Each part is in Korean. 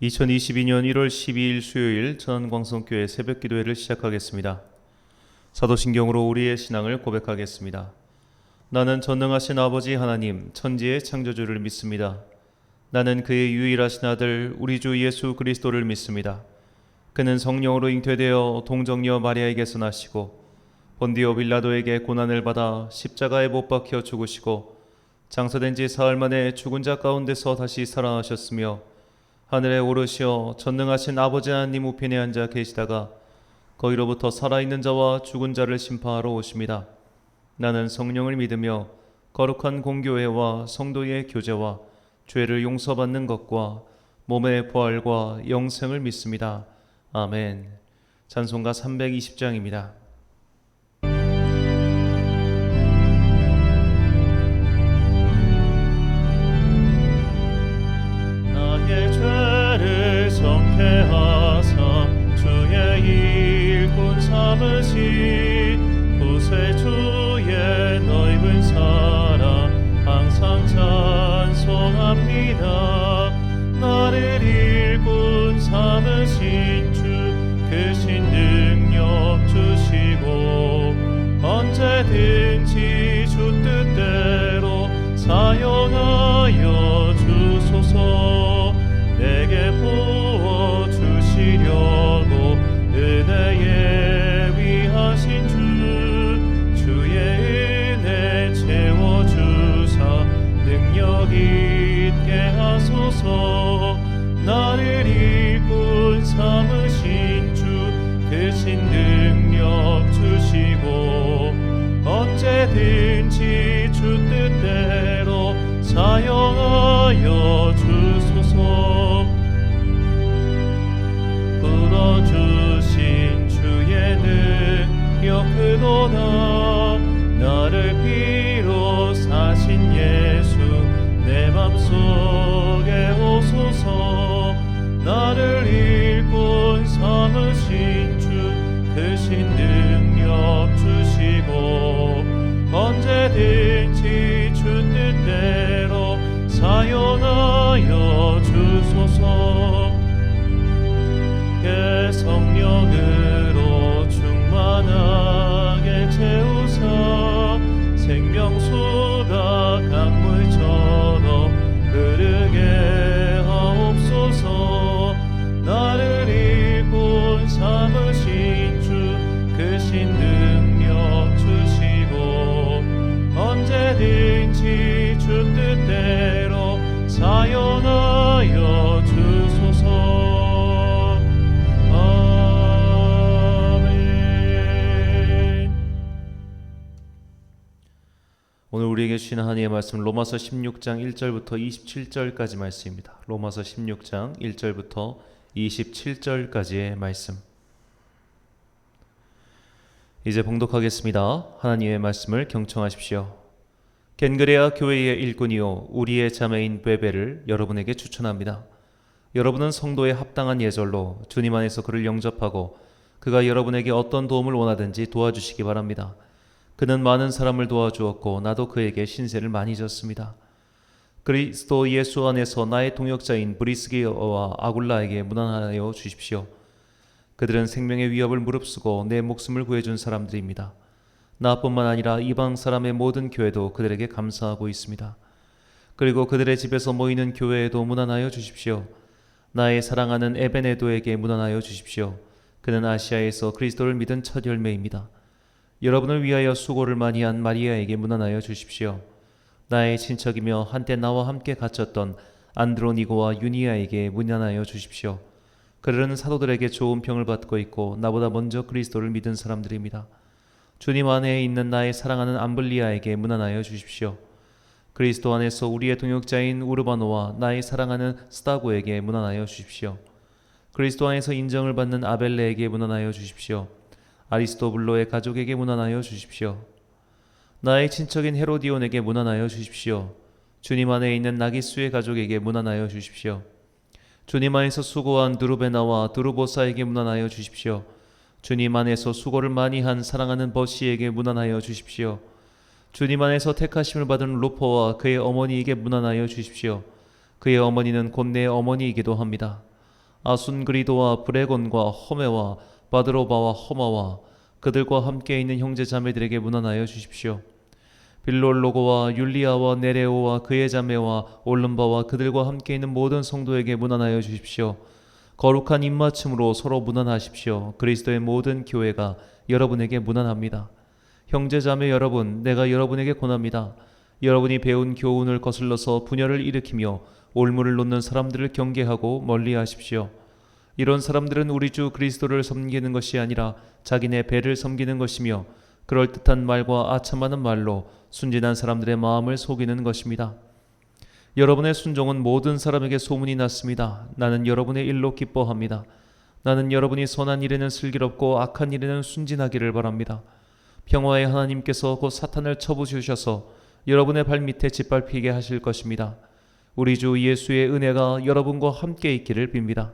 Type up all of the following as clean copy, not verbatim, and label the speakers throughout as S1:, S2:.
S1: 2022년 1월 12일 수요일 천안광성교회 새벽기도회를 시작하겠습니다. 사도신경으로 우리의 신앙을 고백하겠습니다. 나는 전능하신 아버지 하나님 천지의 창조주를 믿습니다. 나는 그의 유일하신 아들 우리 주 예수 그리스도를 믿습니다. 그는 성령으로 잉태되어 동정녀 마리아에게서 나시고 본디오 빌라도에게 고난을 받아 십자가에 못 박혀 죽으시고 장사된 지 사흘 만에 죽은 자 가운데서 다시 살아나셨으며 하늘에 오르시어 전능하신 아버지 하나님 우편에 앉아 계시다가 거기로부터 살아있는 자와 죽은 자를 심판하러 오십니다. 나는 성령을 믿으며 거룩한 공교회와 성도의 교제와 죄를 용서받는 것과 몸의 부활과 영생을 믿습니다. 아멘. 찬송가 320장입니다. 나의 죄를 성케하사 주의 일꾼 삼으신 구세주의 넓은 사랑 항상 찬송합니다. 나를 일꾼 삼으신 주 크신 능력 주시고 언제든지 주 뜻대로 사용하여 주소서. 내게 부어주시려고 은혜에 위하신 주의 은혜 채워주사 능력 있게 하소서. 나를 일꾼 삼으신 주 크신 능력 주시고 언제든지 주 뜻대로 사용하여 주소서. 불어주신 주의 능력 크도다. 나를 비로 사신 예수 내 맘속에 오소서. 나를 일꾼 삼으신 주 크신 능력 주시고 언제든지 주 뜻대로 사용하여 주소서. 성령으로 충만하게 채우사 생명수가 강물처럼 흐르게 하옵소서. 나를 일꾼 삼으신 주 크신 능력 주시고 언제든지 주 뜻대로 사용하여 주소서. 오늘 우리에게 주신 하나님의 말씀 로마서 16장 1절부터 27절까지 말씀입니다. 로마서 16장 1절부터 27절까지의 말씀. 이제 봉독하겠습니다. 하나님의 말씀을 경청하십시오. 겐그레아 교회의 일꾼이요 우리의 자매인 베베를 여러분에게 추천합니다. 여러분은 성도의 합당한 예절로 주님 안에서 그를 영접하고 그가 여러분에게 어떤 도움을 원하든지 도와주시기 바랍니다. 그는 많은 사람을 도와주었고 나도 그에게 신세를 많이 졌습니다. 그리스도 예수 안에서 나의 동역자인 브리스기어와 아굴라에게 문안하여 주십시오. 그들은 생명의 위협을 무릅쓰고 내 목숨을 구해준 사람들입니다. 나뿐만 아니라 이방 사람의 모든 교회도 그들에게 감사하고 있습니다. 그리고 그들의 집에서 모이는 교회에도 문안하여 주십시오. 나의 사랑하는 에베네도에게 문안하여 주십시오. 그는 아시아에서 그리스도를 믿은 첫 열매입니다. 여러분을 위하여 수고를 많이 한 마리아에게 문안하여 주십시오. 나의 친척이며 한때 나와 함께 갇혔던 안드로니고와 유니아에게 문안하여 주십시오. 그들은 사도들에게 좋은 평을 받고 있고 나보다 먼저 그리스도를 믿은 사람들입니다. 주님 안에 있는 나의 사랑하는 암블리아에게 문안하여 주십시오. 그리스도 안에서 우리의 동역자인 우르바노와 나의 사랑하는 스타고에게 문안하여 주십시오. 그리스도 안에서 인정을 받는 아벨레에게 문안하여 주십시오. 아리스토블로의 가족에게 문안하여 주십시오. 나의 친척인 헤로디온에게 문안하여 주십시오. 주님 안에 있는 나기수의 가족에게 문안하여 주십시오. 주님 안에서 수고한 두루베나와 두루보사에게 문안하여 주십시오. 주님 안에서 수고를 많이 한 사랑하는 버시에게 문안하여 주십시오. 주님 안에서 택하심을 받은 루포와 그의 어머니에게 문안하여 주십시오. 그의 어머니는 곧 내 어머니이기도 합니다. 아순그리도와 브레곤과 허메와 바드로바와 허마와 그들과 함께 있는 형제 자매들에게 문안하여 주십시오. 빌롤로고와 율리아와 네레오와 그의 자매와 올름바와 그들과 함께 있는 모든 성도에게 문안하여 주십시오. 거룩한 입맞춤으로 서로 문안하십시오. 그리스도의 모든 교회가 여러분에게 문안합니다. 형제 자매 여러분, 내가 여러분에게 권합니다. 여러분이 배운 교훈을 거슬러서 분열을 일으키며 올무를 놓는 사람들을 경계하고 멀리하십시오. 이런 사람들은 우리 주 그리스도를 섬기는 것이 아니라 자기네 배를 섬기는 것이며 그럴듯한 말과 아첨하는 말로 순진한 사람들의 마음을 속이는 것입니다. 여러분의 순종은 모든 사람에게 소문이 났습니다. 나는 여러분의 일로 기뻐합니다. 나는 여러분이 선한 일에는 슬기롭고 악한 일에는 순진하기를 바랍니다. 평화의 하나님께서 곧 사탄을 쳐부수셔서 여러분의 발밑에 짓밟히게 하실 것입니다. 우리 주 예수의 은혜가 여러분과 함께 있기를 빕니다.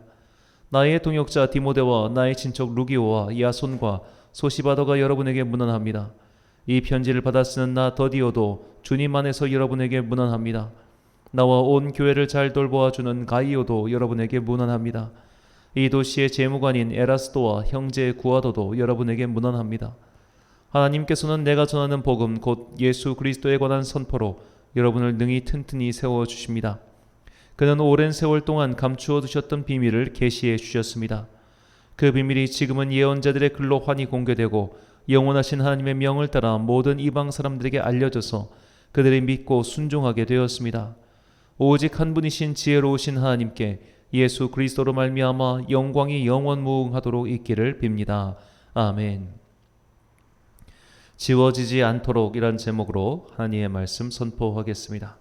S1: 나의 동역자 디모데와 나의 친척 루기오와 야손과 소시바더가 여러분에게 문안합니다. 이 편지를 받아 쓰는 나 더디오도 주님 안에서 여러분에게 문안합니다. 나와 온 교회를 잘 돌보아주는 가이오도 여러분에게 문안합니다. 이 도시의 재무관인 에라스도와 형제 구아도도 여러분에게 문안합니다. 하나님께서는 내가 전하는 복음 곧 예수 그리스도에 관한 선포로 여러분을 능히 튼튼히 세워주십니다. 그는 오랜 세월 동안 감추어 두셨던 비밀을 계시해 주셨습니다. 그 비밀이 지금은 예언자들의 글로 환히 공개되고 영원하신 하나님의 명을 따라 모든 이방 사람들에게 알려져서 그들이 믿고 순종하게 되었습니다. 오직 한 분이신 지혜로우신 하나님께 예수 그리스도로 말미암아 영광이 영원무궁하도록 있기를 빕니다. 아멘. 지워지지 않도록 이란 제목으로 하나님의 말씀 선포하겠습니다.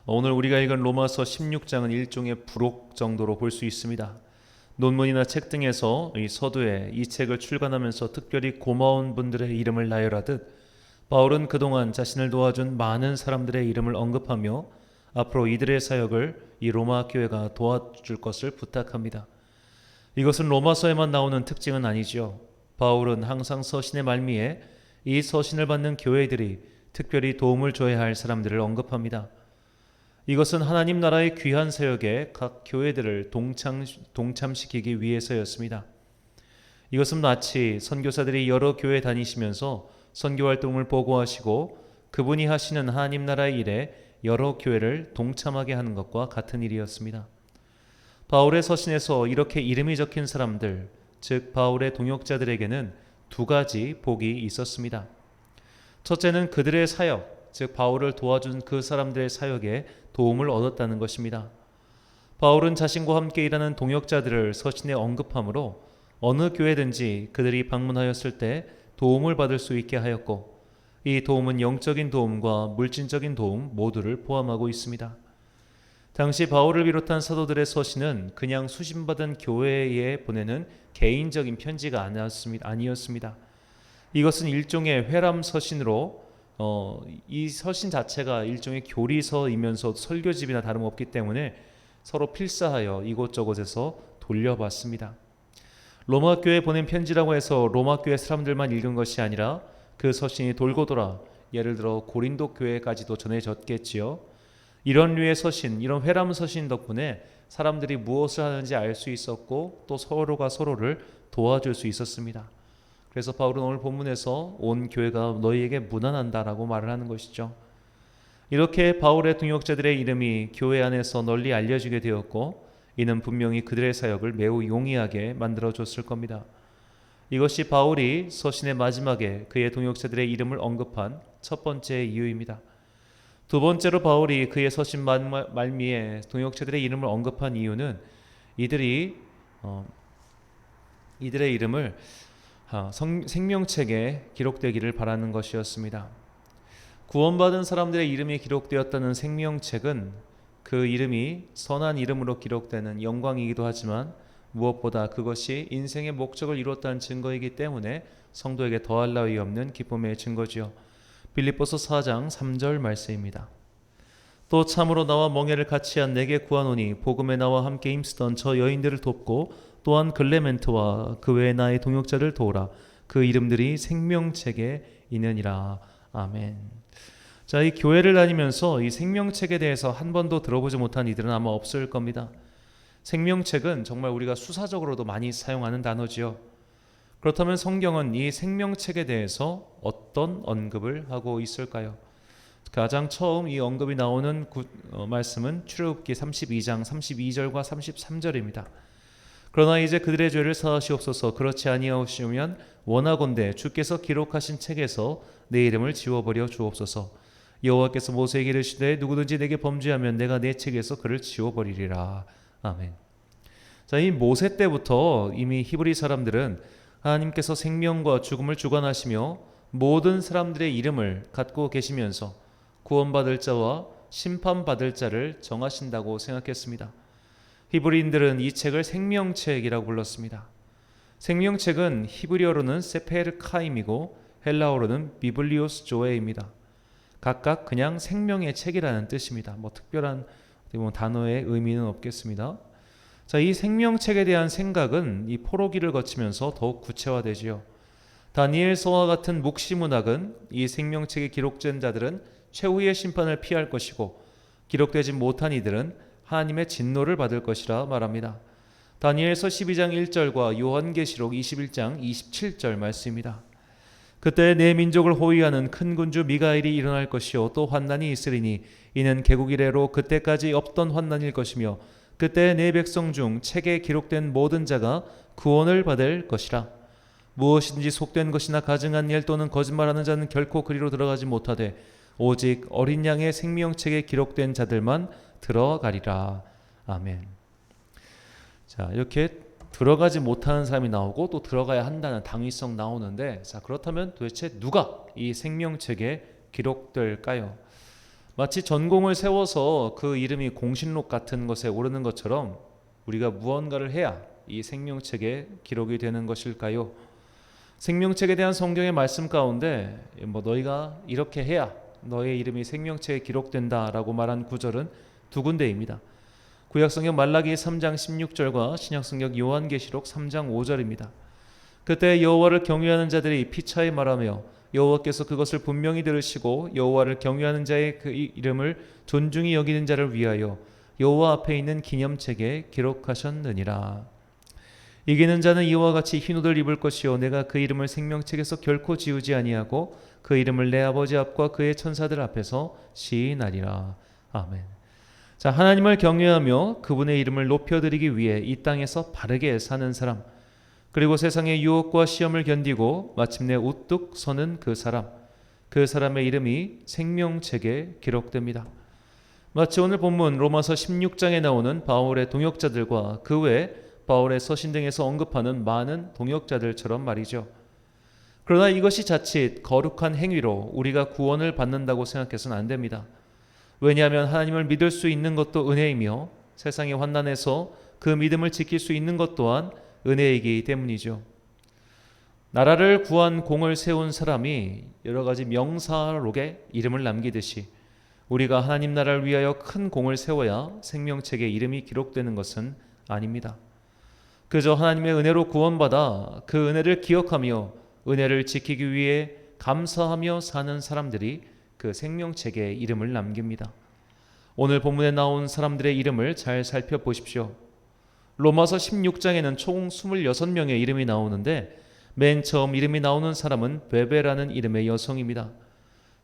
S1: 오늘 우리가 읽은 로마서 16장은 일종의 부록 정도로 볼 수 있습니다. 논문이나 책 등에서 이 서두에 이 책을 출간하면서 특별히 고마운 분들의 이름을 나열하듯 바울은 그동안 자신을 도와준 많은 사람들의 이름을 언급하며 앞으로 이들의 사역을 이 로마 교회가 도와줄 것을 부탁합니다. 이것은 로마서에만 나오는 특징은 아니죠. 바울은 항상 서신의 말미에 이 서신을 받는 교회들이 특별히 도움을 줘야 할 사람들을 언급합니다. 이것은 하나님 나라의 귀한 사역에 각 교회들을 동참시키기 위해서였습니다. 이것은 마치 선교사들이 여러 교회 다니시면서 선교활동을 보고하시고 그분이 하시는 하나님 나라의 일에 여러 교회를 동참하게 하는 것과 같은 일이었습니다. 바울의 서신에서 이렇게 이름이 적힌 사람들, 즉 바울의 동역자들에게는 두 가지 복이 있었습니다. 첫째는 그들의 사역, 즉 바울을 도와준 그 사람들의 사역에 도움을 얻었다는 것입니다. 바울은 자신과 함께 일하는 동역자들을 서신에 언급함으로 어느 교회든지 그들이 방문하였을 때 도움을 받을 수 있게 하였고, 이 도움은 영적인 도움과 물질적인 도움 모두를 포함하고 있습니다. 당시 바울을 비롯한 사도들의 서신은 그냥 수신받은 교회에 보내는 개인적인 편지가 아니었습니다. 이것은 일종의 회람 서신으로 이 서신 자체가 일종의 교리서이면서 설교집이나 다름없기 때문에 서로 필사하여 이곳저곳에서 돌려봤습니다. 로마 교회에 보낸 편지라고 해서 로마 교회 사람들만 읽은 것이 아니라 그 서신이 돌고 돌아 예를 들어 고린도 교회까지도 전해졌겠지요. 이런 류의 서신, 이런 회람 서신 덕분에 사람들이 무엇을 하는지 알 수 있었고 또 서로가 서로를 도와줄 수 있었습니다. 그래서 바울은 오늘 본문에서 온 교회가 너희에게 문안한다라고 말을 하는 것이죠. 이렇게 바울의 동역자들의 이름이 교회 안에서 널리 알려지게 되었고, 이는 분명히 그들의 사역을 매우 용이하게 만들어줬을 겁니다. 이것이 바울이 서신의 마지막에 그의 동역자들의 이름을 언급한 첫 번째 이유입니다. 두 번째로 바울이 그의 서신 말미에 동역자들의 이름을 언급한 이유는 이들의 이름을 생명책에 기록되기를 바라는 것이었습니다. 구원받은 사람들의 이름이 기록되었다는 생명책은 그 이름이 선한 이름으로 기록되는 영광이기도 하지만 무엇보다 그것이 인생의 목적을 이뤘다는 증거이기 때문에 성도에게 더할 나위 없는 기쁨의 증거지요. 빌립보서 4장 3절 말씀입니다. 또 참으로 나와 멍에를 같이 한 내게 구하노니 복음에 나와 함께 힘쓰던 저 여인들을 돕고 또한 글레멘트와 그 외의 나의 동역자를 도우라. 그 이름들이 생명책에 있느니라. 아멘. 자, 이 교회를 다니면서 이 생명책에 대해서 한 번도 들어보지 못한 이들은 아마 없을 겁니다. 생명책은 정말 우리가 수사적으로도 많이 사용하는 단어지요. 그렇다면 성경은 이 생명책에 대해서 어떤 언급을 하고 있을까요? 가장 처음 이 언급이 나오는 말씀은 출애굽기 32장 32절과 33절입니다. 그러나 이제 그들의 죄를 사하시옵소서. 그렇지 아니하시면 원하건대 주께서 기록하신 책에서 내 이름을 지워버려 주옵소서. 여호와께서 모세에게 이르시되 누구든지 내게 범죄하면 내가 내 책에서 그를 지워버리리라. 아멘. 자, 이 모세 때부터 이미 히브리 사람들은 하나님께서 생명과 죽음을 주관하시며 모든 사람들의 이름을 갖고 계시면서 구원받을 자와 심판받을 자를 정하신다고 생각했습니다. 히브리인들은 이 책을 생명책이라고 불렀습니다. 생명책은 히브리어로는 세페르카임이고 헬라어로는 비블리오스 조에입니다. 각각 그냥 생명의 책이라는 뜻입니다. 특별한 단어의 의미는 없겠습니다. 자, 이 생명책에 대한 생각은 이 포로기를 거치면서 더욱 구체화되지요. 다니엘서와 같은 묵시 문학은 이 생명책에 기록된 자들은 최후의 심판을 피할 것이고 기록되지 못한 이들은 하나님의 진노를 받을 것이라 말합니다. 다니엘서 12장 1절과 요한계시록 21장 27절 말씀입니다. 그때 내 민족을 호위하는 큰 군주 미가엘이 일어날 것이요 또 환난이 있으리니 이는 개국 이래로 그때까지 없던 환난일 것이며 그때 내 백성 중 책에 기록된 모든 자가 구원을 받을 것이라. 무엇인지 속된 것이나 가증한 일 또는 거짓말하는 자는 결코 그리로 들어가지 못하되 오직 어린 양의 생명책에 기록된 자들만 들어가리라. 아멘. 자, 이렇게 들어가지 못하는 사람이 나오고 또 들어가야 한다는 당위성 나오는데, 자, 그렇다면 도대체 누가 이 생명책에 기록될까요? 마치 전공을 세워서 그 이름이 공신록 같은 것에 오르는 것처럼 우리가 무언가를 해야 이 생명책에 기록이 되는 것일까요? 생명책에 대한 성경의 말씀 가운데 너희가 이렇게 해야 너의 이름이 생명책에 기록된다라고 말한 구절은 두 군데입니다. 구약성경 말라기 3장 16절과 신약성경 요한계시록 3장 5절입니다. 그때 여호와를 경외하는 자들이 피차에 말하며 여호와께서 그것을 분명히 들으시고 여호와를 경외하는 자의 그 이름을 존중히 여기는 자를 위하여 여호와 앞에 있는 기념책에 기록하셨느니라. 이기는 자는 이와 같이 흰 옷을 입을 것이요 내가 그 이름을 생명책에서 결코 지우지 아니하고 그 이름을 내 아버지 앞과 그의 천사들 앞에서 시인하리라. 아멘. 자, 하나님을 경외하며 그분의 이름을 높여드리기 위해 이 땅에서 바르게 사는 사람, 그리고 세상의 유혹과 시험을 견디고 마침내 우뚝 서는 그 사람의 이름이 생명책에 기록됩니다. 마치 오늘 본문 로마서 16장에 나오는 바울의 동역자들과 그 외 바울의 서신 등에서 언급하는 많은 동역자들처럼 말이죠. 그러나 이것이 자칫 거룩한 행위로 우리가 구원을 받는다고 생각해서는 안 됩니다. 왜냐하면 하나님을 믿을 수 있는 것도 은혜이며 세상의 환난에서 그 믿음을 지킬 수 있는 것 또한 은혜이기 때문이죠. 나라를 구한 공을 세운 사람이 여러 가지 명사록에 이름을 남기듯이 우리가 하나님 나라를 위하여 큰 공을 세워야 생명책에 이름이 기록되는 것은 아닙니다. 그저 하나님의 은혜로 구원받아 그 은혜를 기억하며 은혜를 지키기 위해 감사하며 사는 사람들이 그 생명책에 이름을 남깁니다. 오늘 본문에 나온 사람들의 이름을 잘 살펴보십시오. 로마서 16장에는 총 26명의 이름이 나오는데 맨 처음 이름이 나오는 사람은 베베라는 이름의 여성입니다.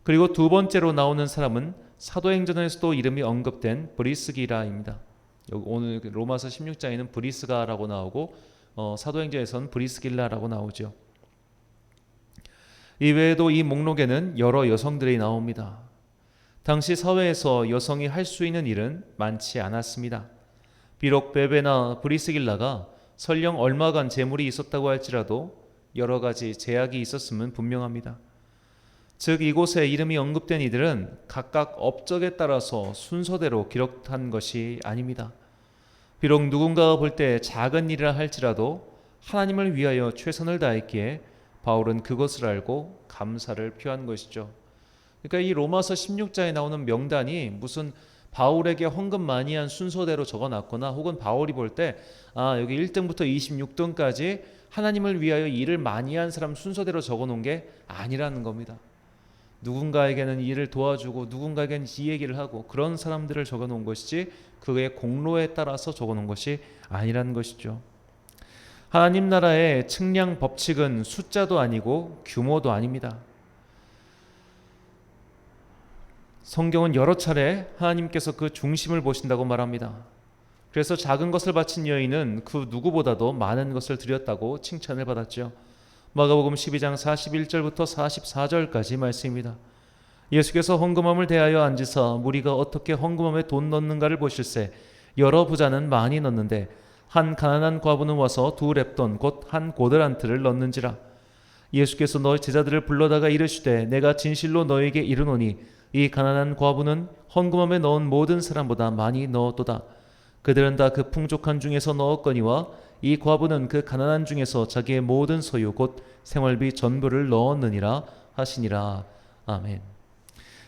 S1: 그리고 두 번째로 나오는 사람은 사도행전에서도 이름이 언급된 브리스기라입니다. 오늘 로마서 16장에는 브리스가라고 나오고 사도행전에서는 브리스길라라고 나오죠. 이외에도 이 목록에는 여러 여성들이 나옵니다. 당시 사회에서 여성이 할 수 있는 일은 많지 않았습니다. 비록 베베나 브리스길라가 설령 얼마간 재물이 있었다고 할지라도 여러 가지 제약이 있었음은 분명합니다. 즉 이곳에 이름이 언급된 이들은 각각 업적에 따라서 순서대로 기록한 것이 아닙니다. 비록 누군가가 볼 때 작은 일이라 할지라도 하나님을 위하여 최선을 다했기에 바울은 그것을 알고 감사를 표한 것이죠. 그러니까 이 로마서 16장에 나오는 명단이 무슨 바울에게 헌금 많이 한 순서대로 적어놨거나 혹은 바울이 볼 때 여기 1등부터 26등까지 하나님을 위하여 일을 많이 한 사람 순서대로 적어놓은 게 아니라는 겁니다. 누군가에게는 이 일을 도와주고 누군가에게는 이 얘기를 하고 그런 사람들을 적어놓은 것이지 그의 공로에 따라서 적어놓은 것이 아니라는 것이죠. 하나님 나라의 측량 법칙은 숫자도 아니고 규모도 아닙니다. 성경은 여러 차례 하나님께서 그 중심을 보신다고 말합니다. 그래서 작은 것을 바친 여인은 그 누구보다도 많은 것을 드렸다고 칭찬을 받았죠. 마가복음 12장 41절부터 44절까지 말씀입니다. 예수께서 헌금함을 대하여 앉으사 무리가 어떻게 헌금함에 돈 넣는가를 보실세 여러 부자는 많이 넣는데 한 가난한 과부는 와서 2렙돈 곧 한 고들한트를 넣는지라. 예수께서 너희 제자들을 불러다가 이르시되 내가 진실로 너에게 이르노니 이 가난한 과부는 헌금함에 넣은 모든 사람보다 많이 넣었도다. 그들은 다 그 풍족한 중에서 넣었거니와 이 과부는 그 가난한 중에서 자기의 모든 소유 곧 생활비 전부를 넣었느니라 하시니라. 아멘.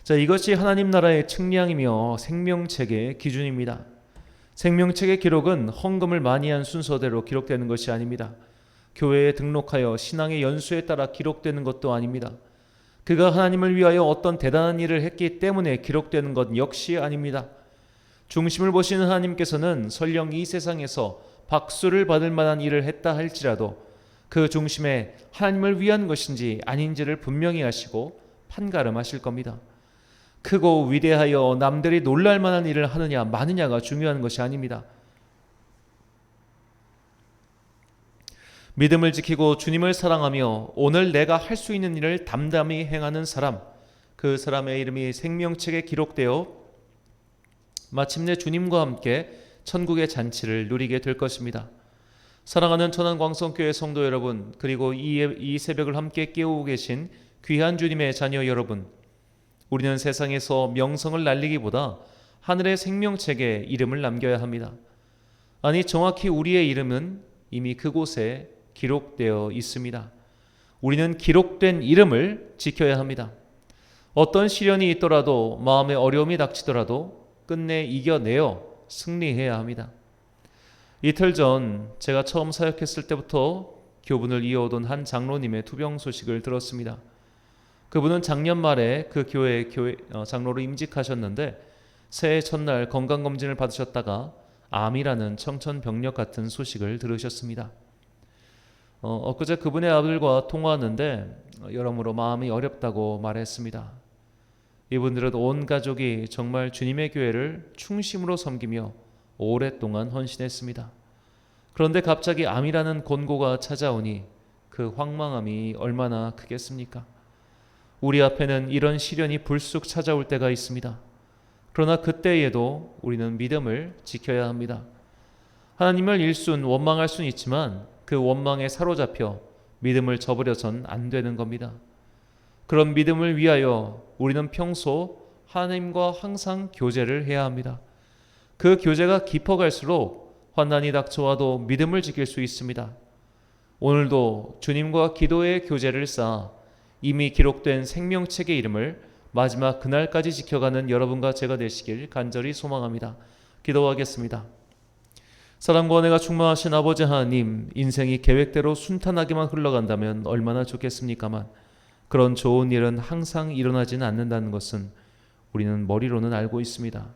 S1: 자, 이것이 하나님 나라의 측량이며 생명책의 기준입니다. 생명책의 기록은 헌금을 많이 한 순서대로 기록되는 것이 아닙니다. 교회에 등록하여 신앙의 연수에 따라 기록되는 것도 아닙니다. 그가 하나님을 위하여 어떤 대단한 일을 했기 때문에 기록되는 것 역시 아닙니다. 중심을 보시는 하나님께서는 설령 이 세상에서 박수를 받을 만한 일을 했다 할지라도 그 중심에 하나님을 위한 것인지 아닌지를 분명히 하시고 판가름하실 겁니다. 크고 위대하여 남들이 놀랄 만한 일을 하느냐 마느냐가 중요한 것이 아닙니다. 믿음을 지키고 주님을 사랑하며 오늘 내가 할 수 있는 일을 담담히 행하는 사람, 그 사람의 이름이 생명책에 기록되어 마침내 주님과 함께 천국의 잔치를 누리게 될 것입니다. 사랑하는 천안광성교회 성도 여러분, 그리고 이 새벽을 함께 깨우고 계신 귀한 주님의 자녀 여러분, 우리는 세상에서 명성을 날리기보다 하늘의 생명책에 이름을 남겨야 합니다. 아니, 정확히 우리의 이름은 이미 그곳에 기록되어 있습니다. 우리는 기록된 이름을 지켜야 합니다. 어떤 시련이 있더라도, 마음의 어려움이 닥치더라도 끝내 이겨내어 승리해야 합니다. 이틀 전 제가 처음 사역했을 때부터 교분을 이어오던 한 장로님의 투병 소식을 들었습니다. 그분은 작년 말에 그 교회 장로로 임직하셨는데 새해 첫날 건강검진을 받으셨다가 암이라는 청천벽력 같은 소식을 들으셨습니다. 엊그제 그분의 아들과 통화하는데 여러모로 마음이 어렵다고 말했습니다. 이분들은 온 가족이 정말 주님의 교회를 충심으로 섬기며 오랫동안 헌신했습니다. 그런데 갑자기 암이라는 권고가 찾아오니 그 황망함이 얼마나 크겠습니까? 우리 앞에는 이런 시련이 불쑥 찾아올 때가 있습니다. 그러나 그때에도 우리는 믿음을 지켜야 합니다. 하나님을 일순 원망할 수는 있지만 그 원망에 사로잡혀 믿음을 저버려선 안 되는 겁니다. 그런 믿음을 위하여 우리는 평소 하나님과 항상 교제를 해야 합니다. 그 교제가 깊어갈수록 환난이 닥쳐와도 믿음을 지킬 수 있습니다. 오늘도 주님과 기도의 교제를 쌓아 이미 기록된 생명책의 이름을 마지막 그날까지 지켜가는 여러분과 제가 되시길 간절히 소망합니다. 기도하겠습니다. 사랑과 은혜가 충만하신 아버지 하나님, 인생이 계획대로 순탄하게만 흘러간다면 얼마나 좋겠습니까만 그런 좋은 일은 항상 일어나지는 않는다는 것은 우리는 머리로는 알고 있습니다.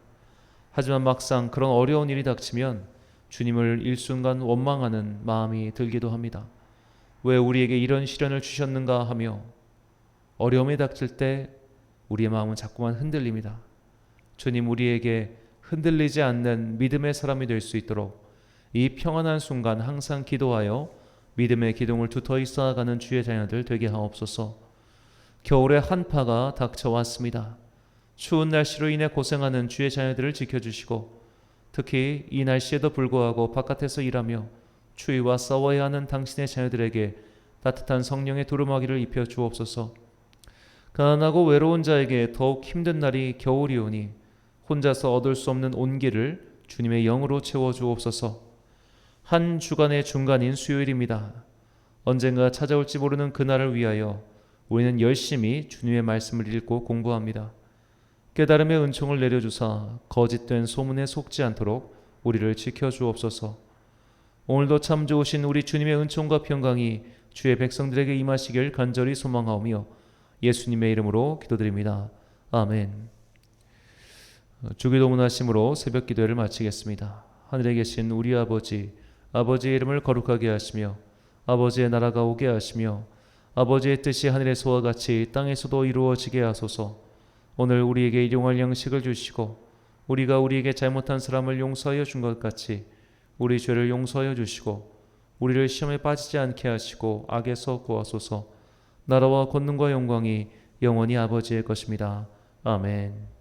S1: 하지만 막상 그런 어려운 일이 닥치면 주님을 일순간 원망하는 마음이 들기도 합니다. 왜 우리에게 이런 시련을 주셨는가 하며 어려움이 닥칠 때 우리의 마음은 자꾸만 흔들립니다. 주님, 우리에게 흔들리지 않는 믿음의 사람이 될 수 있도록 이 평안한 순간 항상 기도하여 믿음의 기둥을 두터이 쌓아가는 주의 자녀들 되게 하옵소서. 겨울의 한파가 닥쳐왔습니다. 추운 날씨로 인해 고생하는 주의 자녀들을 지켜주시고 특히 이 날씨에도 불구하고 바깥에서 일하며 추위와 싸워야 하는 당신의 자녀들에게 따뜻한 성령의 두루마기를 입혀 주옵소서. 가난하고 외로운 자에게 더욱 힘든 날이 겨울이 오니 혼자서 얻을 수 없는 온기를 주님의 영으로 채워 주옵소서. 한 주간의 중간인 수요일입니다. 언젠가 찾아올지 모르는 그날을 위하여 우리는 열심히 주님의 말씀을 읽고 공부합니다. 깨달음의 은총을 내려주사 거짓된 소문에 속지 않도록 우리를 지켜주옵소서. 오늘도 참 좋으신 우리 주님의 은총과 평강이 주의 백성들에게 임하시길 간절히 소망하오며 예수님의 이름으로 기도드립니다. 아멘. 주기도 문하심으로 새벽 기도를 마치겠습니다. 하늘에 계신 우리 아버지, 아버지의 이름을 거룩하게 하시며 아버지의 나라가 오게 하시며 아버지의 뜻이 하늘에서와 같이 땅에서도 이루어지게 하소서. 오늘 우리에게 일용할 양식을 주시고 우리가 우리에게 잘못한 사람을 용서하여 준 것 같이 우리 죄를 용서하여 주시고 우리를 시험에 빠지지 않게 하시고 악에서 구하소서. 나라와 권능과 영광이 영원히 아버지의 것입니다. 아멘.